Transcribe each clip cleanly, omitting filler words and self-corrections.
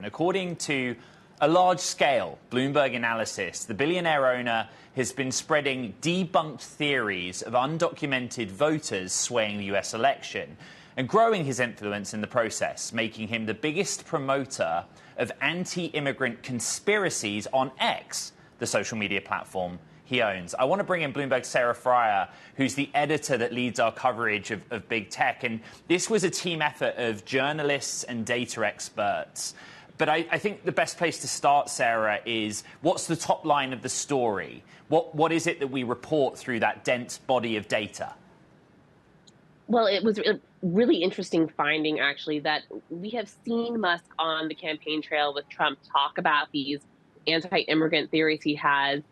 According to a large-scale Bloomberg analysis, the billionaire owner has been spreading debunked theories of undocumented voters swaying the US election and growing his influence in the process, making him the biggest promoter of anti-immigrant conspiracies on X, the social media platform he owns. I want to bring in Bloomberg's Sarah Fryer, who's the editor that leads our coverage of big tech. And this was a team effort of journalists and data experts. But I think the best place to start, Sarah, is what's the top line of the story? What is it that we report through that dense body of data? Well, it was a really interesting finding, actually, that we have seen Musk on the campaign trail with Trump talk about these anti-immigrant theories he has.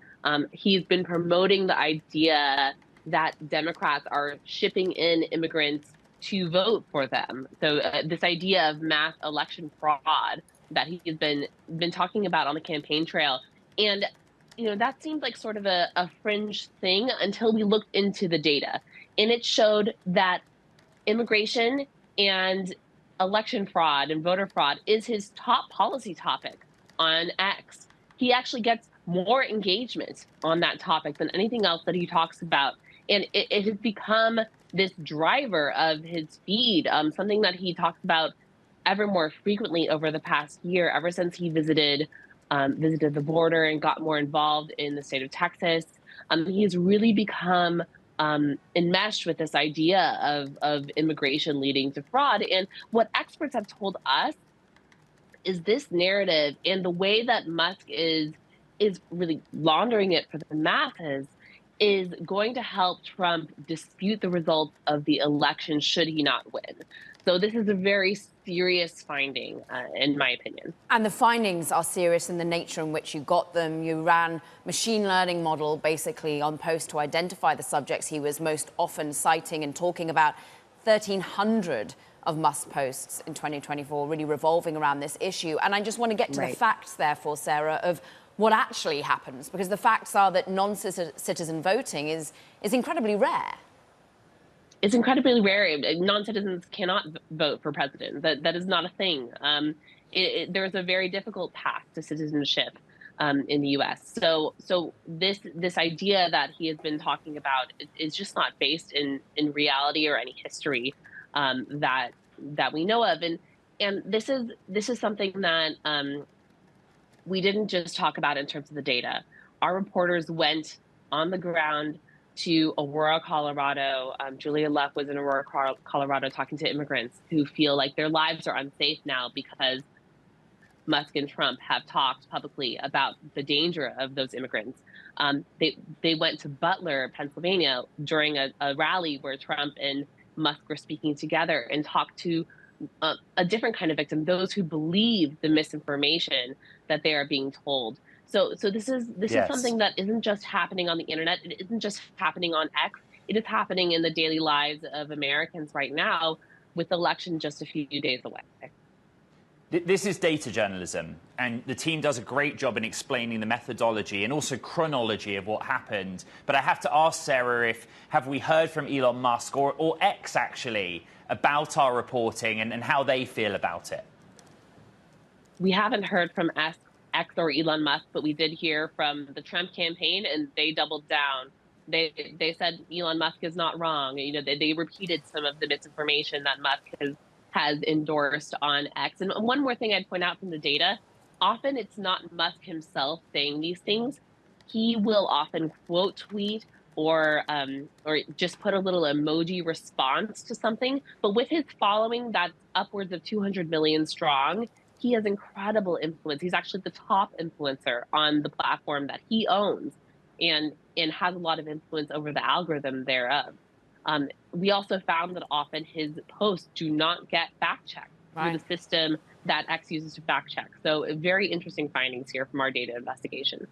He's been promoting the idea that Democrats are shipping in immigrants to vote for them. So this idea of mass election fraud that he's been talking about on the campaign trail. And, that seemed like sort of a fringe thing until we looked into the data. And it showed that immigration and election fraud and voter fraud is his top policy topic on X. He actually gets more engagement on that topic than anything else that he talks about. And it has become this driver of his feed, something that he talks about ever more frequently over the past year, ever since he visited the border and got more involved in the state of Texas. He's really become enmeshed with this idea of immigration leading to fraud. And what experts have told us is this narrative and the way that Musk is really laundering it for the masses is going to help Trump dispute the results of the election should he not win. So this is a very serious finding, in my opinion. And the findings are serious in the nature in which you got them. You ran machine learning model basically on post to identify the subjects he was most often citing and talking about. 1,300 of Musk posts in 2024 really revolving around this issue. And I just want to get to the facts, therefore, Sarah, of what actually happens, because the facts are that non-citizen voting is incredibly rare. It's incredibly rare. Non-citizens cannot vote for president. That is not a thing. There's a very difficult path to citizenship in the U.S. So this idea that he has been talking about is just not based in reality or any history that we know of. And this is something that we didn't just talk about in terms of the data. Our reporters went on the ground to Aurora, Colorado. Julia Luck was in Aurora, Colorado, talking to immigrants who feel like their lives are unsafe now because Musk and Trump have talked publicly about the danger of those immigrants. They went to Butler, Pennsylvania, during a rally where Trump and Musk were speaking together and talked to a different kind of victim, those who believe the misinformation that they are being told. So this is something that isn't just happening on the internet. It isn't just happening on X. It is happening in the daily lives of Americans right now, with the election just a few days away. This is data journalism, and the team does a great job in explaining the methodology and also chronology of what happened. But I have to ask Sarah, have we heard from Elon Musk or X actually about our reporting and how they feel about it? We haven't heard from X or Elon Musk, but we did hear from the Trump campaign, and they doubled down. They said Elon Musk is not wrong. They repeated some of the misinformation that Musk has endorsed on X. And one more thing I'd point out from the data, often it's not Musk himself saying these things. He will often quote tweet or just put a little emoji response to something. But with his following that's upwards of 200 million strong, he has incredible influence. He's actually the top influencer on the platform that he owns and has a lot of influence over the algorithm thereof. We also found that often his posts do not get fact-checked through the system that X uses to fact-check. So very interesting findings here from our data investigation.